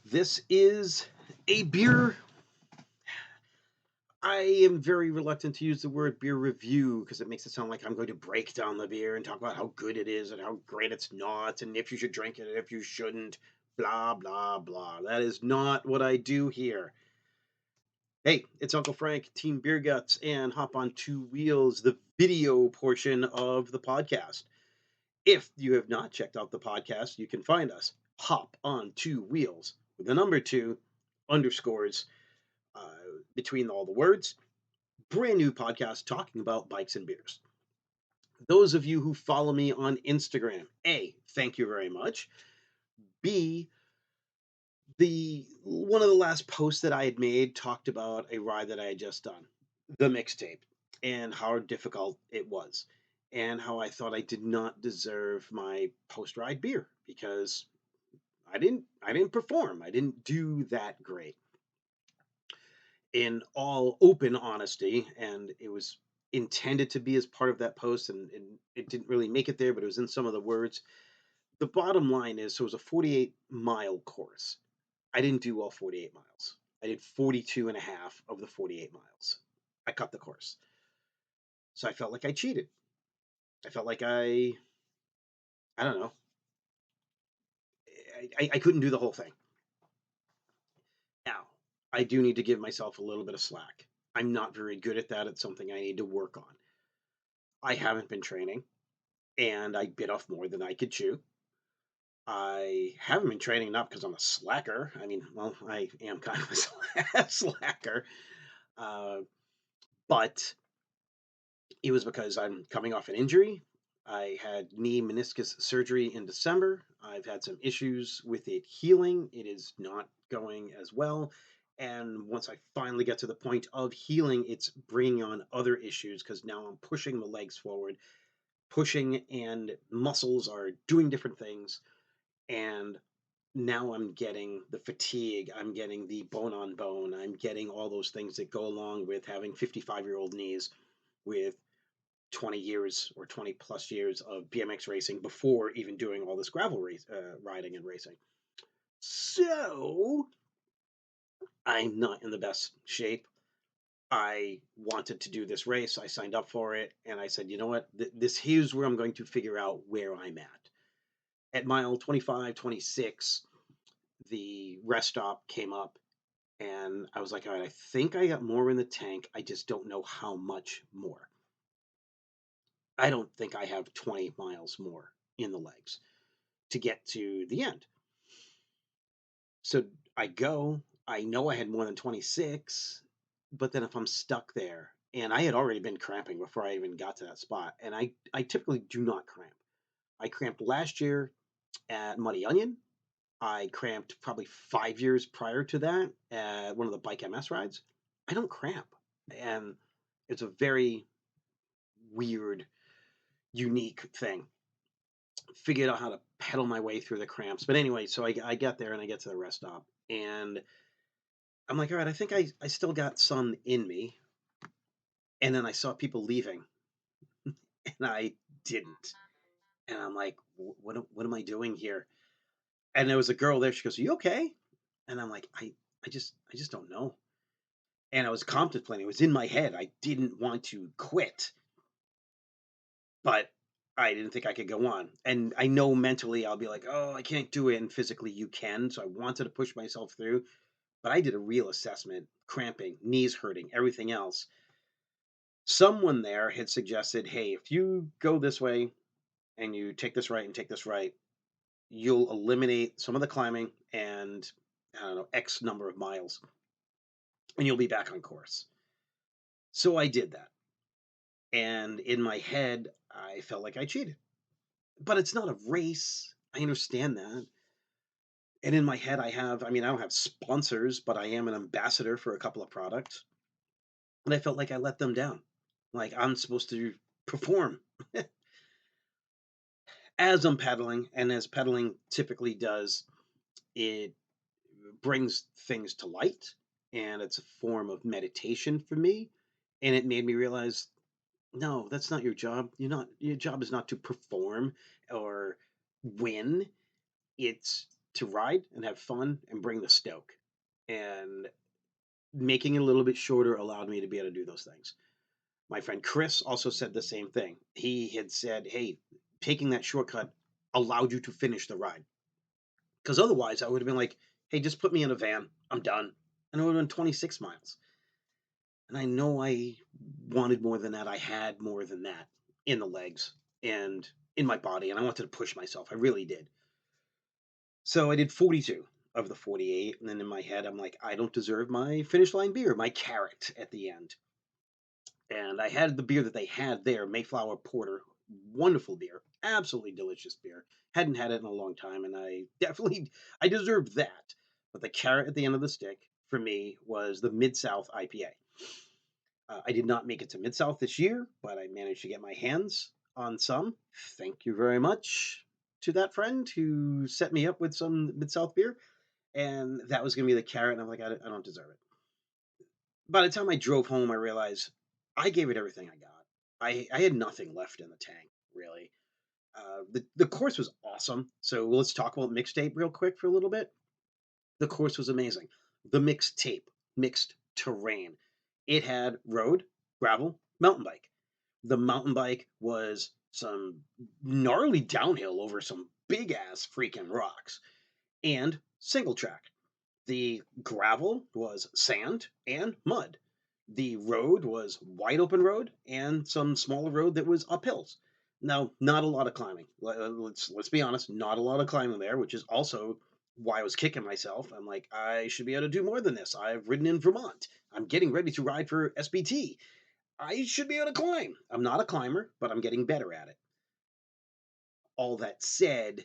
This is a beer. I am very reluctant to use the word beer review because it makes it sound like I'm going to break down the beer and talk about how good it is and how great it's not and if you should drink it and if you shouldn't. Blah, blah, blah. That is not what I do here. Hey, it's Uncle Frank, Team Beer Guts, and Hop on Two Wheels, the video portion of the podcast. If you have not checked out the podcast, you can find us Hop on Two Wheels with the number two underscores between all the words. Brand new podcast talking about bikes and beers. Those of you who follow me on Instagram, A, thank you very much. B, the one of the last posts that I had made talked about a ride that I had just done, the mixtape, and how difficult it was, and how I thought I did not deserve my post ride beer because I didn't perform. I didn't do that great. In all open honesty, and it was intended to be as part of that post, and it didn't really make it there, but it was in some of the words. The bottom line is, so it was a 48-mile course. I didn't do all 48 miles. I did 42 and a half of the 48 miles. I cut the course. So I felt like I cheated. I felt like I don't know, I couldn't do the whole thing. Now, I do need to give myself a little bit of slack. I'm not very good at that. It's something I need to work on. I haven't been training, and I bit off more than I could chew. I haven't been training not because I'm a slacker. I mean, well, I am kind of a slacker, uh, but it was because I'm coming off an injury. I had knee meniscus surgery in December. I've had some issues with it healing. It is not going as well. And once I finally get to the point of healing, it's bringing on other issues because now I'm pushing the legs forward, pushing, and muscles are doing different things. And now I'm getting the fatigue, I'm getting the bone on bone, I'm getting all those things that go along with having 55-year-old knees with 20 years or 20 plus years of BMX racing before even doing all this gravel riding and racing. So I'm not in the best shape. I wanted to do this race. I signed up for it and I said, you know what? This here's where I'm going to figure out where I'm at. At mile 25, 26, the rest stop came up and I was like, all right, I think I got more in the tank. I just don't know how much more. I don't think I have 20 miles more in the legs to get to the end. So I go, I know I had more than 26, but then if I'm stuck there, and I had already been cramping before I even got to that spot, and I typically do not cramp. I cramped last year at Muddy Onion. I cramped probably 5 years prior to that at one of the bike MS rides. I don't cramp. And it's a very weird, unique thing. Figured out how to pedal my way through the cramps. But anyway, so I get there and I get to the rest stop. And I'm like, all right, I think I still got some in me. And then I saw people leaving and I didn't. And I'm like, what am I doing here? And there was a girl there. She goes, are you okay? And I'm like, I just don't know. And I was contemplating. It was in my head. I didn't want to quit, but I didn't think I could go on. And I know mentally I'll be like, oh, I can't do it. And physically you can. So I wanted to push myself through. But I did a real assessment, cramping, knees hurting, everything else. Someone there had suggested, hey, if you go this way and you take this right and take this right, you'll eliminate some of the climbing and, I don't know, X number of miles, and you'll be back on course. So I did that. And in my head, I felt like I cheated. But it's not a race. I understand that. And in my head, I mean, I don't have sponsors, but I am an ambassador for a couple of products. And I felt like I let them down. Like I'm supposed to perform as I'm pedaling. And as pedaling typically does, it brings things to light. And it's a form of meditation for me. And it made me realize no, that's not your job. Your job is not to perform or win. It's to ride and have fun and bring the stoke. And making it a little bit shorter allowed me to be able to do those things. My friend Chris also said the same thing. He had said, hey, taking that shortcut allowed you to finish the ride. Because otherwise, I would have been like, hey, just put me in a van. I'm done. And it would have been 26 miles. And I know I wanted more than that. I had more than that in the legs and in my body. And I wanted to push myself. I really did. So I did 42 of the 48. And then in my head, I'm like, I don't deserve my finish line beer, my carrot at the end. And I had the beer that they had there, Mayflower Porter. Wonderful beer. Absolutely delicious beer. Hadn't had it in a long time. And I deserved that. But the carrot at the end of the stick for me was the Mid-South IPA. I did not make it to Mid South this year, but I managed to get my hands on some. Thank you very much to that friend who set me up with some Mid South beer. And that was going to be the carrot. And I'm like, I don't deserve it. By the time I drove home, I realized I gave it everything I got. I had nothing left in the tank, really. The course was awesome. So let's talk about mixtape real quick for a little bit. The course was amazing. The mixed tape, mixed terrain. It had road, gravel, mountain bike. The mountain bike was some gnarly downhill over some big ass freaking rocks and single track. The gravel was sand and mud. The road was wide open road and some smaller road that was up hills. Now, not a lot of climbing. Let's be honest, not a lot of climbing there, which is also why I was kicking myself. I'm like, I should be able to do more than this. I've ridden in Vermont. I'm getting ready to ride for SBT. I should be able to climb. I'm not a climber, but I'm getting better at it. All that said,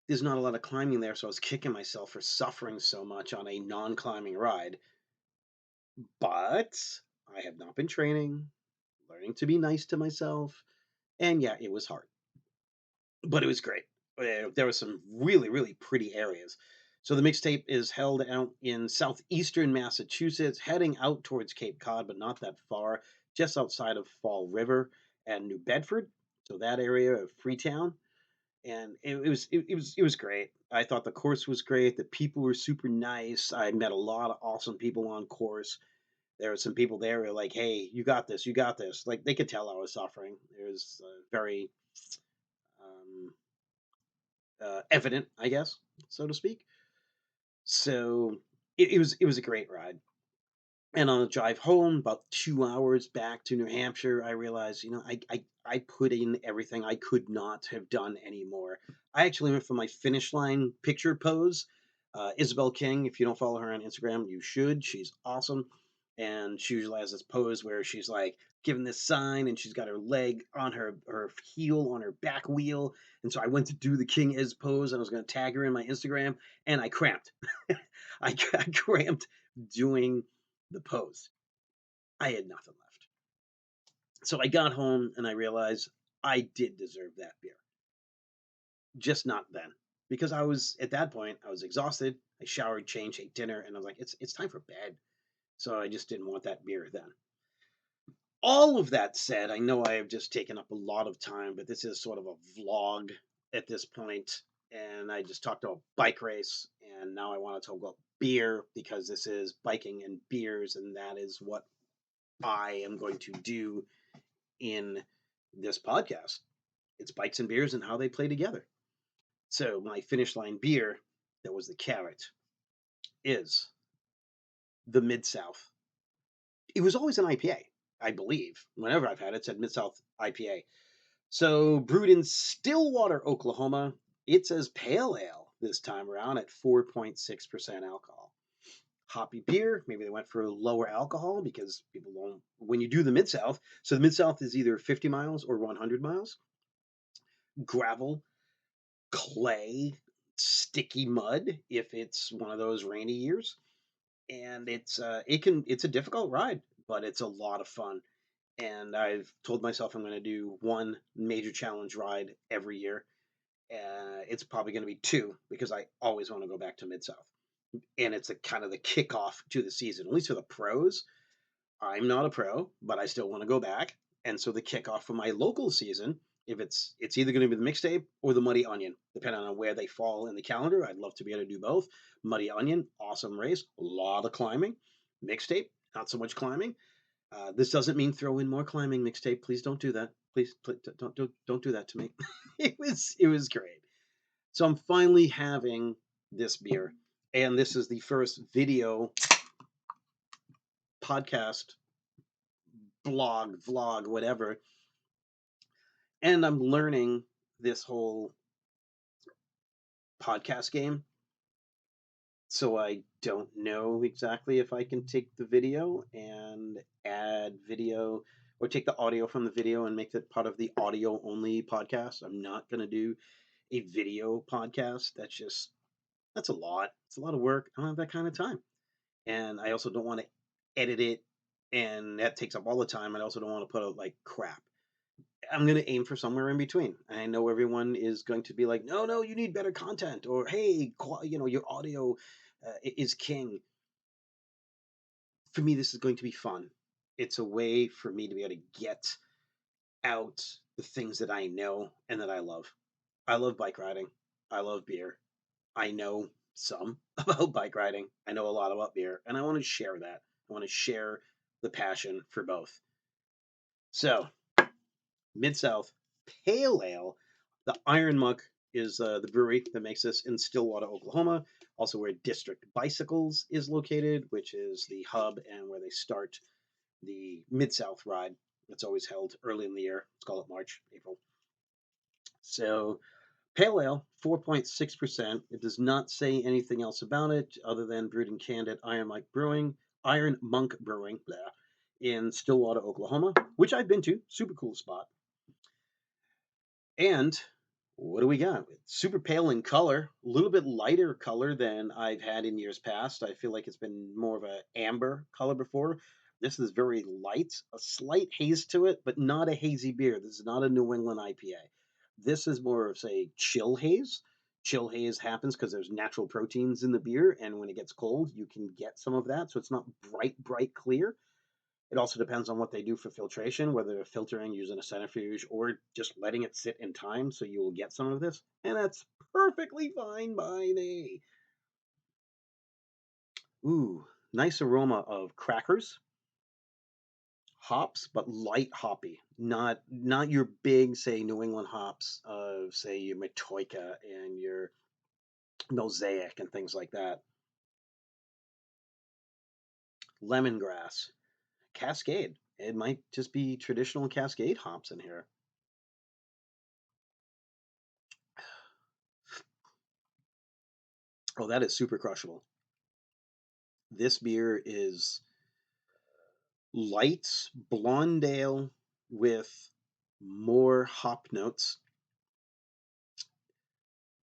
there's not a lot of climbing there, so I was kicking myself for suffering so much on a non-climbing ride. But I have not been training, learning to be nice to myself, and yeah, it was hard, but it was great. There were some really, really pretty areas. So the mixtape is held out in southeastern Massachusetts, heading out towards Cape Cod, but not that far, just outside of Fall River and New Bedford. So that area of Freetown, and it was great. I thought the course was great. The people were super nice. I met a lot of awesome people on course. There were some people there who were like, "Hey, you got this. You got this." Like they could tell I was suffering. It was very um, evident, I guess, so to speak. So it was a great ride. And on the drive home, about 2 hours back to New Hampshire, I realized, I put in everything. I could not have done anymore. I actually went for my finish line picture pose. Isabel King, if you don't follow her on Instagram, you should. She's awesome. And she usually has this pose where she's like giving this sign and she's got her leg on her heel on her back wheel. And so I went to do the King Is pose and I was going to tag her in my Instagram and I cramped. I cramped doing the pose. I had nothing left. So I got home and I realized I did deserve that beer. Just not then. Because I was at that point, I was exhausted. I showered, changed, ate dinner, and I was like, it's time for bed. So I just didn't want that beer then. All of that said, I know I have just taken up a lot of time, but this is sort of a vlog at this point, and I just talked about bike race, and now I want to talk about beer because this is biking and beers, and that is what I am going to do in this podcast. It's bikes and beers and how they play together. So my finish line beer that was the carrot is the Mid South. It was always an IPA, I believe. Whenever I've had it, it said Mid South IPA. So brewed in Stillwater, Oklahoma, it says pale ale this time around at 4.6% alcohol. Hoppy beer. Maybe they went for lower alcohol because people don't. When you do the Mid South, so the Mid South is either 50 miles or 100 miles. Gravel, clay, sticky mud if it's one of those rainy years, and it's a difficult ride, but it's a lot of fun. And I've told myself I'm going to do one major challenge ride every year. It's probably going to be two because I always want to go back to Mid South, and it's a kind of the kickoff to the season. At least for the pros, I'm not a pro, but I still want to go back. And so the kickoff for my local season If it's either going to be the mixtape or the Muddy Onion, depending on where they fall in the calendar. I'd love to be able to do both. Muddy Onion, awesome race, a lot of climbing. Mixtape, not so much climbing. This doesn't mean throw in more climbing. Mixtape, please don't do that. Please don't do that to me. It was great. So I'm finally having this beer, and this is the first video podcast, blog, vlog, whatever, and I'm learning this whole podcast game. So I don't know exactly if I can take the video and add video or take the audio from the video and make it part of the audio only podcast. I'm not going to do a video podcast. That's a lot. It's a lot of work. I don't have that kind of time. And I also don't want to edit it, and that takes up all the time. I also don't want to put out like crap. I'm going to aim for somewhere in between. I know everyone is going to be like, no, no, you need better content, or hey, your audio is king. For me, this is going to be fun. It's a way for me to be able to get out the things that I know and that I love. I love bike riding. I love beer. I know some about bike riding. I know a lot about beer, and I want to share that. I want to share the passion for both. So, Mid South Pale Ale. The Iron Monk is the brewery that makes this in Stillwater, Oklahoma. Also, where District Bicycles is located, which is the hub and where they start the Mid South ride. It's always held early in the year. Let's call it March, April. So, Pale Ale, 4.6%. It does not say anything else about it other than brewed and canned at Iron Monk Brewing, blah, in Stillwater, Oklahoma, which I've been to. Super cool spot. And what do we got? Super pale in color, a little bit lighter color than I've had in years past. I feel like it's been more of an amber color before. This is very light, a slight haze to it, but not a hazy beer. This is not a New England IPA. This is more of, say, chill haze. Chill haze happens because there's natural proteins in the beer, and when it gets cold, you can get some of that. So it's not bright, bright clear. It also depends on what they do for filtration, whether they're filtering using a centrifuge or just letting it sit in time so you will get some of this. And that's perfectly fine by me. Ooh, nice aroma of crackers, hops, but light hoppy. Not your big, say, New England hops of, say, your Matoika and your Mosaic and things like that. Lemongrass, Cascade. It might just be traditional Cascade hops in here. Oh, that is super crushable. This beer is light blonde ale with more hop notes.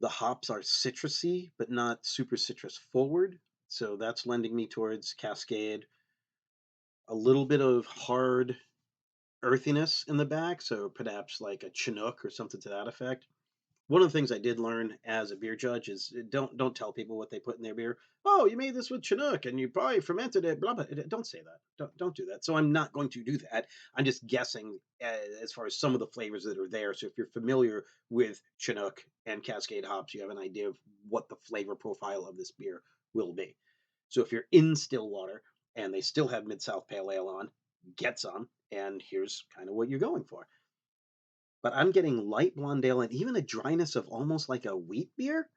The hops are citrusy, but not super citrus forward. So that's lending me towards Cascade. A little bit of hard earthiness in the back, so perhaps like a Chinook or something to that effect. One of the things I did learn as a beer judge is don't tell people what they put in their beer. Oh, you made this with Chinook and you probably fermented it. Blah blah. Don't say that. Don't do that. So I'm not going to do that. I'm just guessing as far as some of the flavors that are there. So if you're familiar with Chinook and Cascade hops, you have an idea of what the flavor profile of this beer will be. So if you're in Stillwater and they still have Mid South Pale Ale on, get some. And here's kind of what you're going for. But I'm getting light blonde ale and even a dryness of almost like a wheat beer.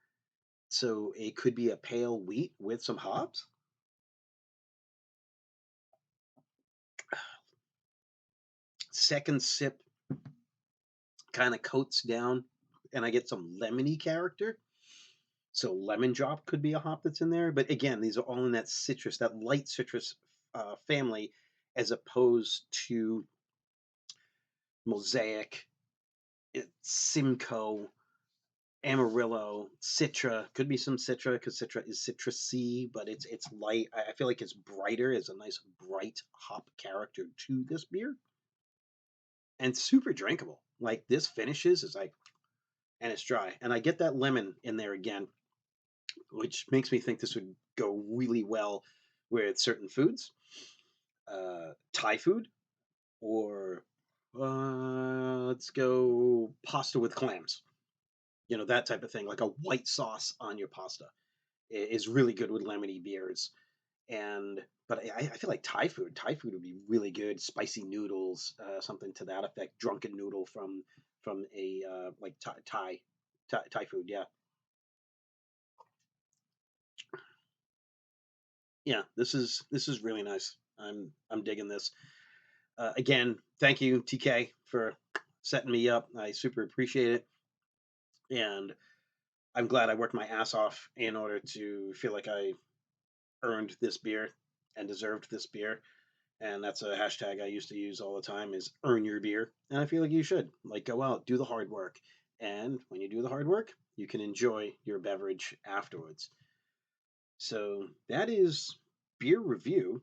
So it could be a pale wheat with some hops. Second sip kind of coats down, and I get some lemony character. So lemon drop could be a hop that's in there. But again, these are all in that citrus, that light citrus family, as opposed to Mosaic, Simcoe, Amarillo, Citra. Could be some Citra because Citra is citrusy, but it's light. I feel like it's brighter. It's a nice bright hop character to this beer, and super drinkable. Like this finishes is like, and it's dry, and I get that lemon in there again, which makes me think this would go really well with certain foods, Thai food, or Let's go pasta with clams. You know, that type of thing, like a white sauce on your pasta is really good with lemony beers. And but I feel like Thai food would be really good. Spicy noodles, something to that effect. Drunken noodle from a like Thai food. Yeah, yeah. This is really nice. I'm digging this. Again, thank you, TK, for setting me up. I super appreciate it, and I'm glad I worked my ass off in order to feel like I earned this beer and deserved this beer. And that's a hashtag I used to use all the time is earn your beer. And I feel like you should. Like go out, do the hard work. And when you do the hard work, you can enjoy your beverage afterwards. So that is beer review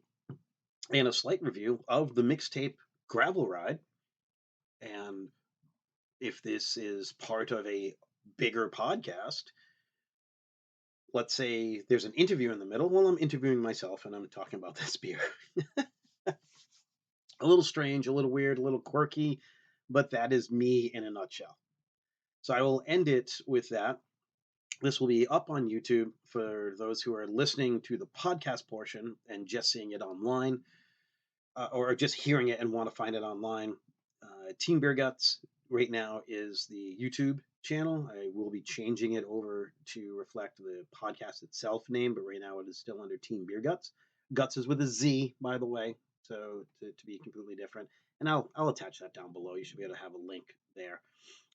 and a slight review of the mixtape Gravel Ride. And if this is part of a bigger podcast, let's say there's an interview in the middle. Well, I'm interviewing myself and I'm talking about this beer. A little strange, a little weird, a little quirky, but that is me in a nutshell. So I will end it with that. This will be up on YouTube for those who are listening to the podcast portion and just seeing it online, or just hearing it and want to find it online. Team Beer Guts right now is the YouTube channel. I will be changing it over to reflect the podcast itself name, but right now it is still under Team Beer Guts. Guts is with a Z, by the way, so to be completely different. And I'll attach that down below. You should be able to have a link there.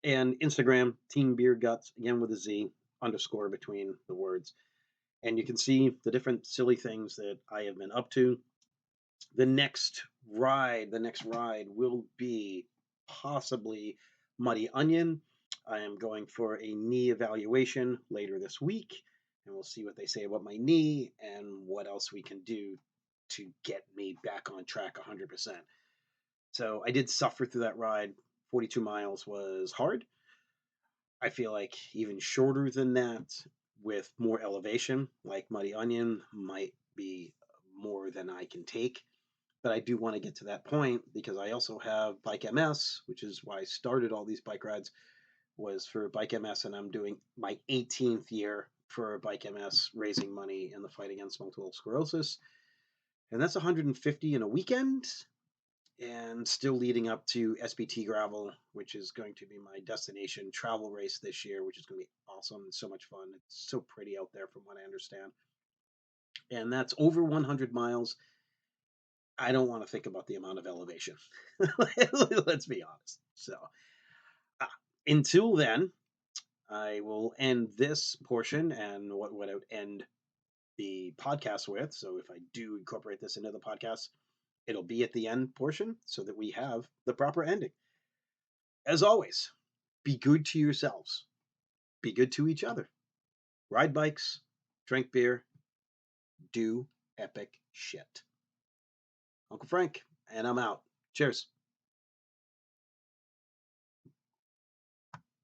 And Instagram, Team Beer Guts, again with a Z, underscore between the words. And you can see the different silly things that I have been up to. The next ride will be possibly Muddy Onion. I am going for a knee evaluation later this week, and we'll see what they say about my knee and what else we can do to get me back on track 100%. So I did suffer through that ride. 42 miles was hard. I feel like even shorter than that with more elevation, like Muddy Onion, might be more than I can take. But I do want to get to that point because I also have Bike MS, which is why I started all these bike rides, was for Bike MS, and I'm doing my 18th year for Bike MS, raising money in the fight against multiple sclerosis. And that's 150 in a weekend, and still leading up to SBT Gravel, which is going to be my destination travel race this year, which is going to be awesome and so much fun. It's so pretty out there, from what I understand. And that's over 100 miles. I don't want to think about the amount of elevation. Let's be honest. So, uh, until then, I will end this portion and what I would end the podcast with. So, if I do incorporate this into the podcast, it'll be at the end portion so that we have the proper ending. As always, be good to yourselves, be good to each other, ride bikes, drink beer, do epic shit. Uncle Frank, and I'm out. Cheers.